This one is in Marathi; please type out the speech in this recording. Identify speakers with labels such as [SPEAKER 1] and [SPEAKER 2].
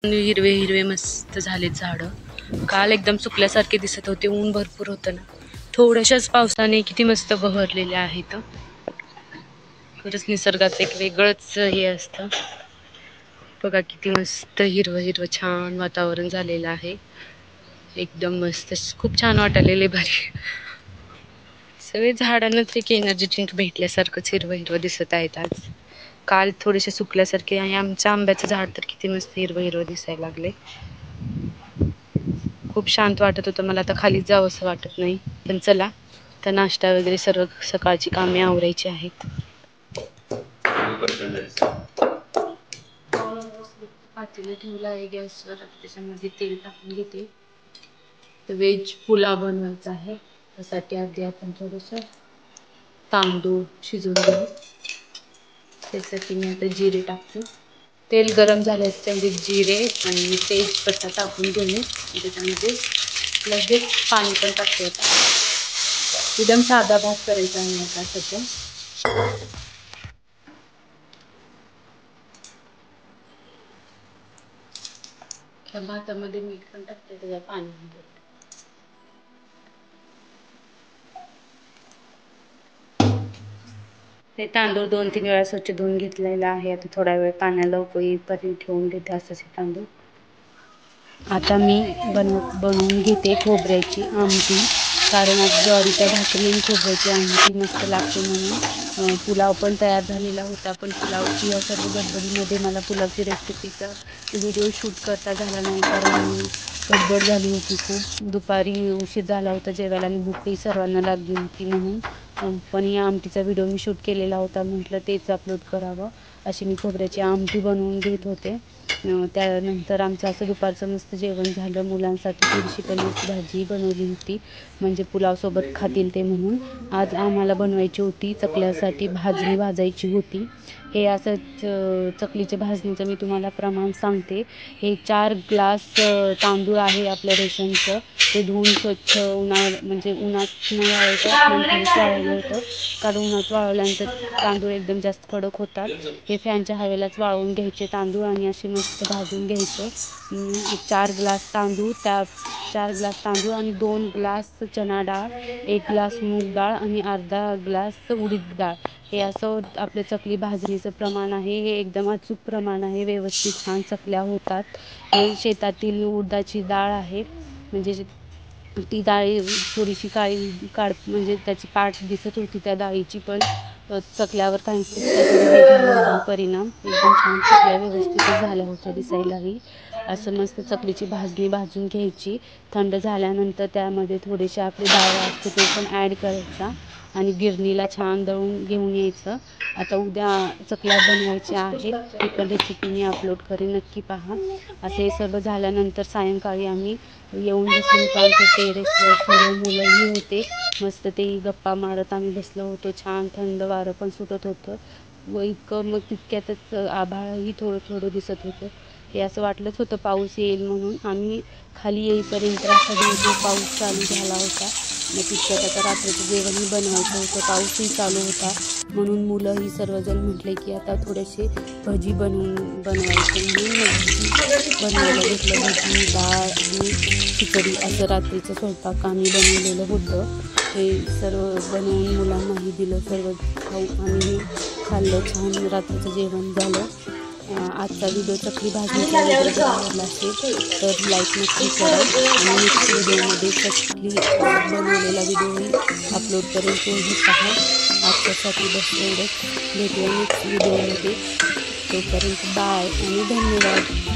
[SPEAKER 1] हिरवे हिरवे मस्त झाले झाड. काल एकदम सुकल्यासारखे दिसत होते, ऊन भरपूर होतं ना. थोड्याशाच पावसाने किती मस्त बहरलेले आहेत. खरंच निसर्गात एक वेगळंच हे असतं. बघा किती मस्त हिरवं हिरवं छान वातावरण झालेलं आहे. एकदम मस्त, खूप छान वाटायले भारी. सगळे झाडांनाच एक एनर्जी ड्रिंक भेटल्यासारखंच हिरवं हिरवं दिसत आहेत आज. काल थोडेसे सुकल्यासारखे आणि आमच्या आंब्याचं झाड तर किती मस्त हिरवं हिरवं दिसायला लागले. खूप शांत वाटत होतं मला. आता खाली जावं असं वाटत नाही, पण चला तर नाश्ता वगैरे सर्व सकाळची कामे आवरायची आहेत. पातेलं ठेवलं आहे गॅसवर, त्याच्यामध्ये तेल टाकून घेते. तर व्हेज पुलाव बनवायचा आहे, त्यासाठी आधी आपण थोडंसं तांदूळ शिजवून घेऊ. त्यासाठी मी आता जिरे टाकते. तेल गरम झालं त्यामध्ये जिरे आणि तेजपत्ता टाकून घेणे. त्याच्यामध्ये लगेच पाणी पण टाकते. एकदम साधा भात करायचा आहे आता सध्या. त्या भातामध्ये मीठ पण टाकते त्याच्या पाण्यामध्ये. ते तांदूळ 2-3 वेळा स्वच्छ धुवून घेतलेला आहे. आता थोडा वेळ पाण्याला उकळीपर्यंत ठेवून घेते असंच हे तांदूळ. आता मी बनवून घेते खोबऱ्याची आमटी, कारण आज ज्वारीच्या भाकरी आणि खोबऱ्याची आमटी मस्त लागते म्हणून. पुलाव पण तयार झालेला होता, पण पुलावची या सर्व गडबडीमध्ये मला पुलावची रेसिपीचा व्हिडिओ शूट करता झाला नाही, कारण गडबड झाली होती खूप. दुपारी उशीर झाला होता जेवायला आणि भूकही सर्वांना लागली होती म्हणून. पण या आमटीचा व्हिडिओ मी शूट केलेला होता, म्हटलं तेच अपलोड करावं. अशी मी खोबऱ्याची आमटी बनवून घेत होते. त्यानंतर आमचं असं दुपारचं मस्त जेवण झालं. मुलांसाठी थोडीशी पनीरची भाजी बनवली होती, म्हणजे पुलावसोबत खातील ते म्हणून. आज आम्हाला बनवायची होती चकल्यासाठी भाजणी भाजायची होती. हे असं चकलीच्या भाजणीचं मी तुम्हाला प्रमाण सांगते. हे 4 ग्लास तांदूळ आहे आपल्या रेशनचं. ते धुवून स्वच्छ म्हणजे उन्हात नाही वाळवायचं, वाळवलं होतं, कारण उन्हात वाळवल्यानंतर तांदूळ एकदम जास्त कडक होतात. हे फॅनच्या हवेलाच वाळवून घ्यायचे तांदूळ आणि असे मस्त भाजून घ्यायचे. 4 ग्लास तांदूळ, 4 ग्लास तांदूळ आणि 2 ग्लास चणा डाळ, 1 ग्लास मूग डाळ आणि अर्धा ग्लास उडीद डाळ. हे असं आपल्या चकली भाजणीचं प्रमाण आहे. हे एकदम अचूक प्रमाण आहे, व्यवस्थित छान चकल्या होतात. हे शेतातील उडदाची डाळ आहे, म्हणजे ती डाळ थोडीशी म्हणजे त्याची पाठ दिसत होती त्या डाळीची, पण चकल्यावर काही परिणाम. एकदम छान चकल्या व्यवस्थित झाल्या होत्या दिसायलाही. असं मस्त चकलीची भाजणी भाजून घ्यायची. थंड झाल्यानंतर त्यामध्ये थोडेसे आपले डाळ असते ते पण ॲड करायचा आणि गिरणीला छान दळून घेऊन यायचं. आता उद्या चकल्या बनवायच्या आहेत, ती पण रेसिपी मी अपलोड करेन, नक्की पहा. असं हे सर्व झाल्यानंतर सायंकाळी आम्ही येऊन बसलो होतो टेरेसवर. सर्व मुलंही होते, मस्त ते गप्पा मारत आम्ही बसलो होतो. छान थंड वारं पण सुटत होतं व इतकं मग तितक्यातच आभाळही थोडं थोडं दिसत होतं. हे असं वाटलंच होतं पाऊस येईल म्हणून. आम्ही खाली येईपर्यंत असा जो पाऊस चालू झाला होता. मग तितक्यात आता रात्रीचं जेवणही बनवायचं होतं, पाऊसही चालू होता म्हणून मुलंही सर्वजण म्हटले की आता थोडेसे भजी बनवायचे म्हणून भजी बनवायला घेतलं. भजी, डाळ आणि खिचडी असं रात्रीचं स्वयंपाक आम्ही बनवलेलं होतं. हे सर्व बनवून मुलांनाही दिलं, सर्व खाऊ आम्ही खाल्लं. छान रात्रीचं जेवण झालं. आजचा व्हिडिओ चकली भाजणीचा वगैरे आवडला असेल तर लाईक नक्की करा आणि नेक्स्ट व्हिडिओमध्ये चकली बनवलेला व्हिडिओही अपलोड करेन, तोही पहा. आजच्यासाठी बस एवढंच. भेटूया नेक्स्ट व्हिडिओमध्ये. तोपर्यंत बाय आणि धन्यवाद.